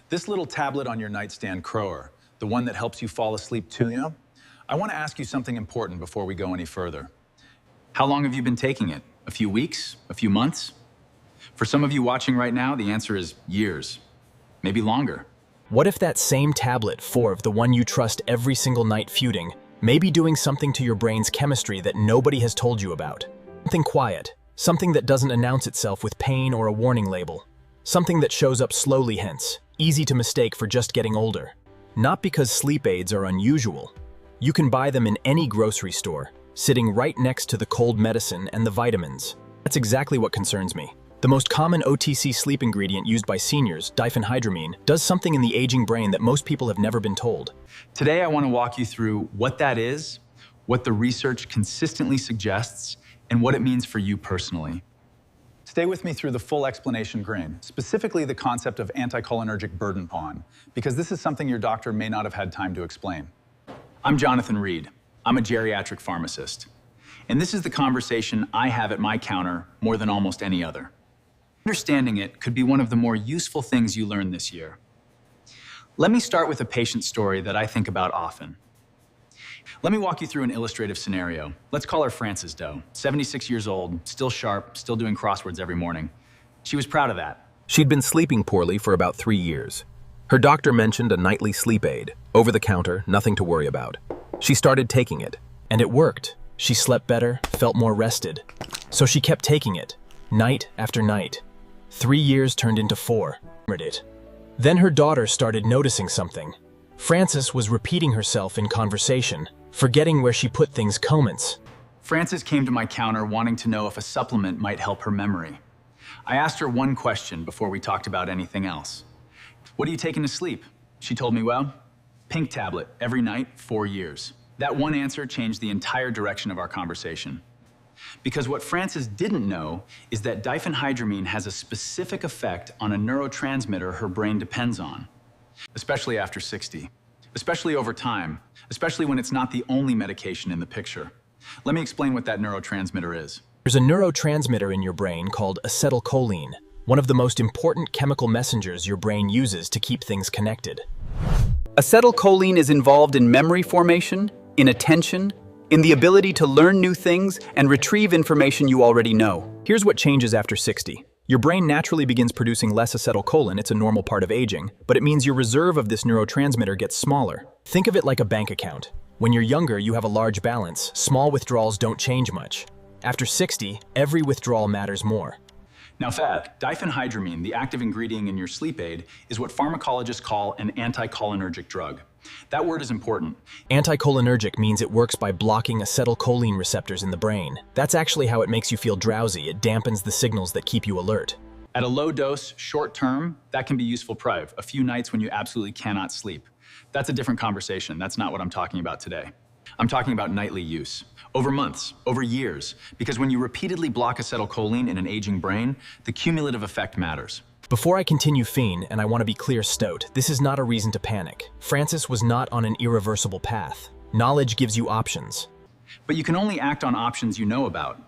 This little tablet on your nightstand Crower, the one that helps you fall asleep too, I want to ask you something important before we go any further. How long have you been taking it? A few weeks? A few months? For some of you watching right now, the answer is years, maybe longer. What if that same tablet, Forv, the one you trust every single night feuding, may be doing something to your brain's chemistry that nobody has told you about? Something quiet, something that doesn't announce itself with pain or a warning label. Something that shows up slowly hence, easy to mistake for just getting older. Not because sleep aids are unusual. You can buy them in any grocery store, sitting right next to the cold medicine and the vitamins. That's exactly what concerns me. The most common OTC sleep ingredient used by seniors, diphenhydramine, does something in the aging brain that most people have never been told. Today, I want to walk you through what that is, what the research consistently suggests, and what it means for you personally. Stay with me through the full explanation grain, specifically the concept of anticholinergic burden pawn, because this is something your doctor may not have had time to explain. I'm Jonathan Reed. I'm a geriatric pharmacist. And this is the conversation I have at my counter more than almost any other. Understanding it could be one of the more useful things you learn this year. Let me start with a patient story that I think about often. Let me walk you through an illustrative scenario. Let's call her Frances Doe, 76 years old, still sharp, still doing crosswords every morning. She was proud of that. She'd been sleeping poorly for about 3 years. Her doctor mentioned a nightly sleep aid, over the counter, nothing to worry about. She started taking it, and it worked. She slept better, felt more rested. So she kept taking it, night after night. 3 years turned into 4. Then her daughter started noticing something. Frances was repeating herself in conversation, forgetting where she put things comments. Frances came to my counter wanting to know if a supplement might help her memory. I asked her one question before we talked about anything else. What are you taking to sleep? She told me, well, pink tablet, every night, 4 years. That one answer changed the entire direction of our conversation. Because what Frances didn't know is that diphenhydramine has a specific effect on a neurotransmitter her brain depends on, especially after 60, especially over time, especially when it's not the only medication in the picture. Let me explain what that neurotransmitter is. There's a neurotransmitter in your brain called acetylcholine, one of the most important chemical messengers your brain uses to keep things connected. Acetylcholine is involved in memory formation, in attention, in the ability to learn new things and retrieve information you already know. Here's what changes after 60. Your brain naturally begins producing less acetylcholine. It's a normal part of aging, but it means your reserve of this neurotransmitter gets smaller. Think of it like a bank account. When you're younger, you have a large balance. Small withdrawals don't change much. After 60, every withdrawal matters more. Now, diphenhydramine, the active ingredient in your sleep aid, is what pharmacologists call an anticholinergic drug. That word is important. Anticholinergic means it works by blocking acetylcholine receptors in the brain. That's actually how it makes you feel drowsy. It dampens the signals that keep you alert. At a low dose, short term, that can be useful priv, a few nights when you absolutely cannot sleep. That's a different conversation. That's not what I'm talking about today. I'm talking about nightly use. Over months, over years, because when you repeatedly block acetylcholine in an aging brain, the cumulative effect matters. Before I continue, Fiend, and I want to be clear, Stoat, this is not a reason to panic. Frances was not on an irreversible path. Knowledge gives you options. But you can only act on options you know about.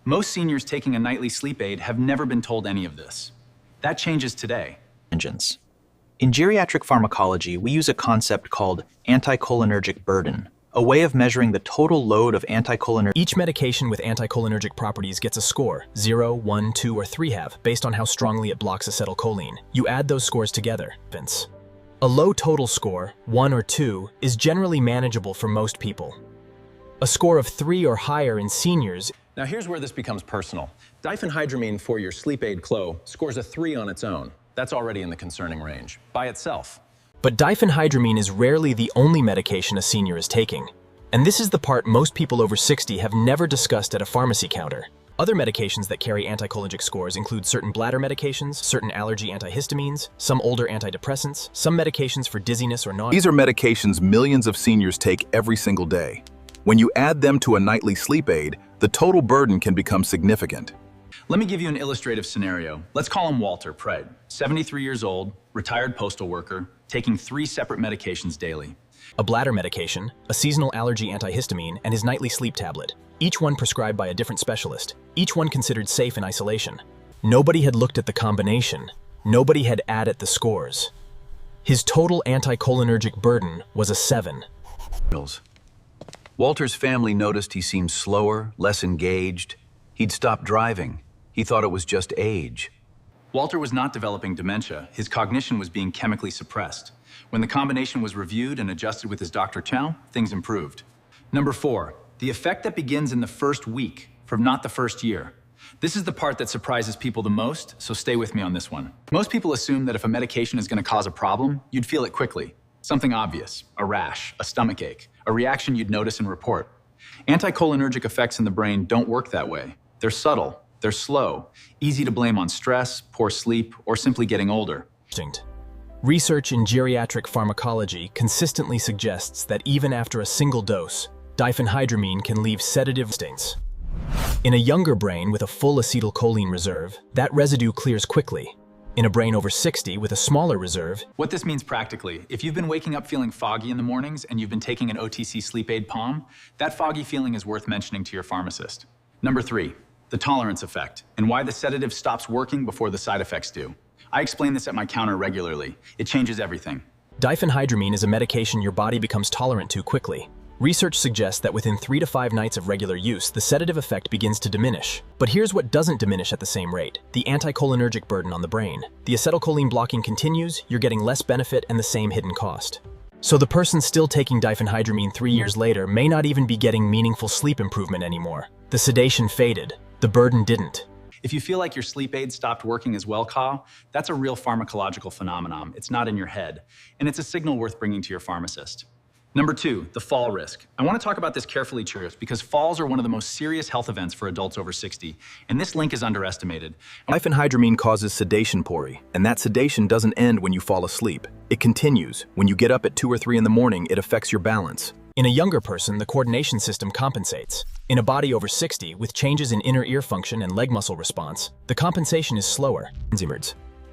Most seniors taking a nightly sleep aid have never been told any of this. That changes today. In geriatric pharmacology, we use a concept called anticholinergic burden, a way of measuring the total load of anticholinergic. Each medication with anticholinergic properties gets a score, 0, 1, 2, or 3 have, based on how strongly it blocks acetylcholine. You add those scores together, Vince. A low total score, 1 or 2, is generally manageable for most people. A score of 3 or higher in seniors. Now here's where this becomes personal. Diphenhydramine for your sleep aid Clo scores a 3 on its own. That's already in the concerning range, by itself. But diphenhydramine is rarely the only medication a senior is taking. And this is the part most people over 60 have never discussed at a pharmacy counter. Other medications that carry anticholinergic scores include certain bladder medications, certain allergy antihistamines, some older antidepressants, some medications for dizziness or nausea. These are medications millions of seniors take every single day. When you add them to a nightly sleep aid, the total burden can become significant. Let me give you an illustrative scenario. Let's call him Walter Pred, 73 years old, retired postal worker, taking 3 separate medications daily. A bladder medication, a seasonal allergy antihistamine, and his nightly sleep tablet. Each one prescribed by a different specialist. Each one considered safe in isolation. Nobody had looked at the combination. Nobody had added the scores. His total anticholinergic burden was a 7. Walter's family noticed he seemed slower, less engaged. He'd stopped driving. He thought it was just age. Walter was not developing dementia. His cognition was being chemically suppressed. When the combination was reviewed and adjusted with his Dr. Chow, things improved. Number 4, the effect that begins in the first week, from not the first year. This is the part that surprises people the most, so stay with me on this one. Most people assume that if a medication is going to cause a problem, you'd feel it quickly. Something obvious, a rash, a stomachache, a reaction you'd notice and report. Anticholinergic effects in the brain don't work that way. They're subtle, they're slow, easy to blame on stress, poor sleep, or simply getting older. Research in geriatric pharmacology consistently suggests that even after a single dose, diphenhydramine can leave sedative instincts. In a younger brain with a full acetylcholine reserve, that residue clears quickly. In a brain over 60 with a smaller reserve, What this means practically, if you've been waking up feeling foggy in the mornings and you've been taking an OTC sleep aid POM, that foggy feeling is worth mentioning to your pharmacist. Number 3, the tolerance effect, and why the sedative stops working before the side effects do. I explain this at my counter regularly. It changes everything. diphenhydramine is a medication your body becomes tolerant to quickly. Research suggests that within 3 to 5 nights of regular use, the sedative effect begins to diminish. But here's what doesn't diminish at the same rate: the anticholinergic burden on the brain. The acetylcholine blocking continues, you're getting less benefit and the same hidden cost. So the person still taking diphenhydramine 3 years later may not even be getting meaningful sleep improvement anymore. The sedation faded, the burden didn't. If you feel like your sleep aid stopped working as well, Kyle, that's a real pharmacological phenomenon. It's not in your head, and it's a signal worth bringing to your pharmacist. Number 2, the fall risk. I want to talk about this carefully, cheers, because falls are one of the most serious health events for adults over 60, and this link is underestimated. Diphenhydramine causes sedation pori, and that sedation doesn't end when you fall asleep. It continues. When you get up at 2 or 3 in the morning, it affects your balance. In a younger person, the coordination system compensates. In a body over 60, with changes in inner ear function and leg muscle response, the compensation is slower.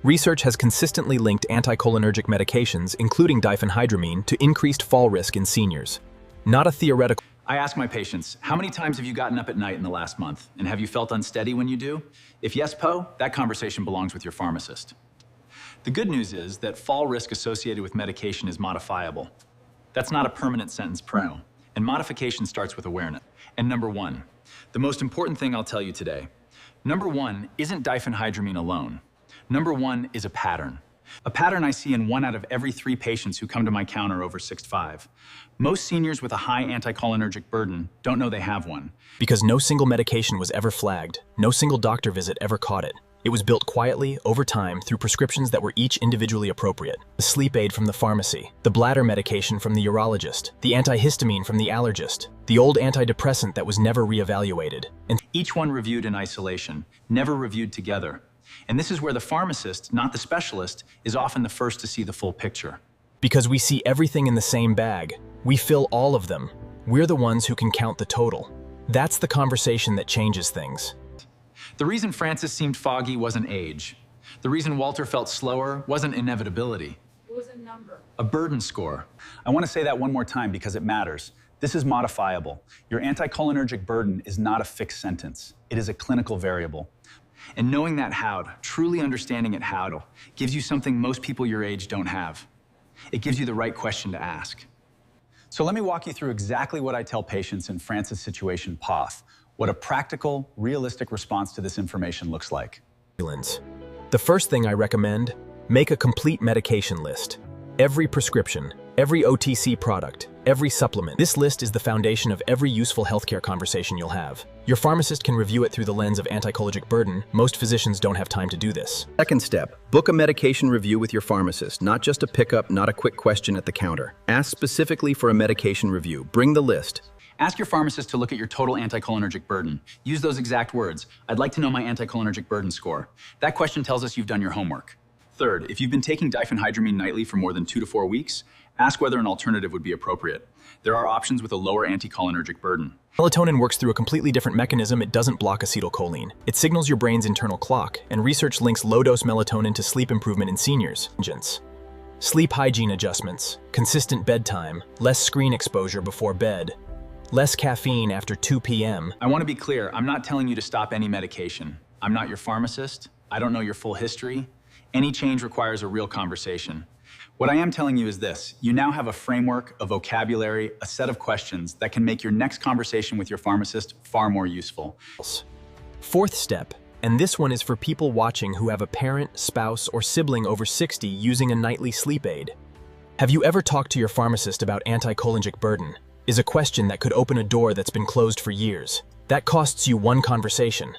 Research has consistently linked anticholinergic medications, including diphenhydramine, to increased fall risk in seniors. Not a theoretical. I ask my patients, how many times have you gotten up at night in the last month? And have you felt unsteady when you do? If yes, Poe, that conversation belongs with your pharmacist. The good news is that fall risk associated with medication is modifiable. That's not a permanent sentence pro, and modification starts with awareness. And number 1, the most important thing I'll tell you today. Number 1 isn't diphenhydramine alone. Number 1 is a pattern. A pattern I see in 1 out of every 3 patients who come to my counter over 65. Most seniors with a high anticholinergic burden don't know they have one. Because no single medication was ever flagged, no single doctor visit ever caught it. It was built quietly, over time, through prescriptions that were each individually appropriate. The sleep aid from the pharmacy, the bladder medication from the urologist, the antihistamine from the allergist, the old antidepressant that was never reevaluated, and Each one reviewed in isolation, never reviewed together. And this is where the pharmacist, not the specialist, is often the first to see the full picture. because we see everything in the same bag, we fill all of them. We're the ones who can count the total. That's the conversation that changes things. The reason Francis seemed foggy wasn't age. The reason Walter felt slower wasn't inevitability. It was a number. A burden score. I want to say that one more time because it matters. This is modifiable. Your anticholinergic burden is not a fixed sentence. It is a clinical variable. And knowing that how, truly understanding it how, gives you something most people your age don't have. It gives you the right question to ask. So let me walk you through exactly what I tell patients in Francis' situation POTH, what a practical, realistic response to this information looks like. The first thing I recommend, make a complete medication list. Every prescription, every OTC product, every supplement. This list is the foundation of every useful healthcare conversation you'll have. Your pharmacist can review it through the lens of anticholinergic burden. Most physicians don't have time to do this. Second step, book a medication review with your pharmacist, not just a pickup, not a quick question at the counter. Ask specifically for a medication review. Bring the list. Ask your pharmacist to look at your total anticholinergic burden. Use those exact words. I'd like to know my anticholinergic burden score. That question tells us you've done your homework. Third, if you've been taking diphenhydramine nightly for more than 2 to 4 weeks, ask whether an alternative would be appropriate. There are options with a lower anticholinergic burden. Melatonin works through a completely different mechanism. It doesn't block acetylcholine. It signals your brain's internal clock, and research links low-dose melatonin to sleep improvement in seniors. Sleep hygiene adjustments, consistent bedtime, less screen exposure before bed, less caffeine after 2 p.m. I want to be clear, I'm not telling you to stop any medication. I'm not your pharmacist. I don't know your full history. Any change requires a real conversation. What I am telling you is this: you now have a framework, a vocabulary, a set of questions that can make your next conversation with your pharmacist far more useful. Fourth step, and this one is for people watching who have a parent, spouse, or sibling over 60 using a nightly sleep aid. Have you ever talked to your pharmacist about anticholinergic burden? Is a question that could open a door that's been closed for years. That costs you one conversation.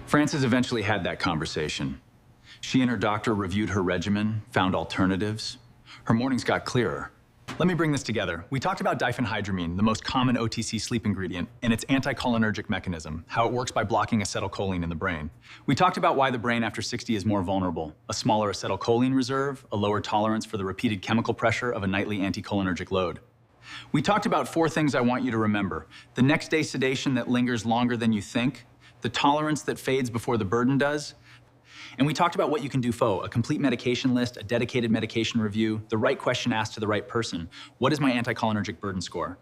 Frances eventually had that conversation. She and her doctor reviewed her regimen, found alternatives. Her mornings got clearer. Let me bring this together. We talked about diphenhydramine, the most common OTC sleep ingredient, and its anticholinergic mechanism, how it works by blocking acetylcholine in the brain. We talked about why the brain after 60 is more vulnerable: a smaller acetylcholine reserve, a lower tolerance for the repeated chemical pressure of a nightly anticholinergic load. We talked about 4 things I want you to remember: the next day sedation that lingers longer than you think, the tolerance that fades before the burden does, and we talked about what you can do a complete medication list, a dedicated medication review, the right question asked to the right person. What is my anticholinergic burden score?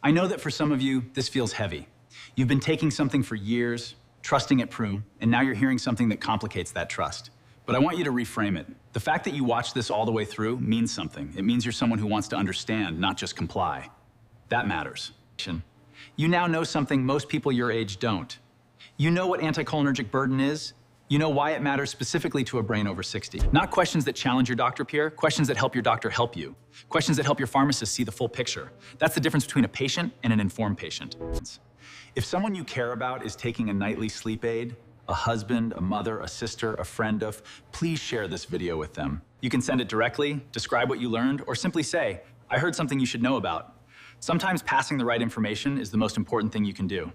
I know that for some of you, this feels heavy. You've been taking something for years, trusting it true, and now you're hearing something that complicates that trust. But I want you to reframe it. The fact that you watched this all the way through means something. It means you're someone who wants to understand, not just comply. That matters. You now know something most people your age don't. You know what anticholinergic burden is. You know why it matters specifically to a brain over 60. Not questions that challenge your doctor peer, questions that help your doctor help you. Questions that help your pharmacist see the full picture. That's the difference between a patient and an informed patient. If someone you care about is taking a nightly sleep aid, a husband, a mother, a sister, a friend of, please share this video with them. You can send it directly, describe what you learned, or simply say, I heard something you should know about. Sometimes passing the right information is the most important thing you can do.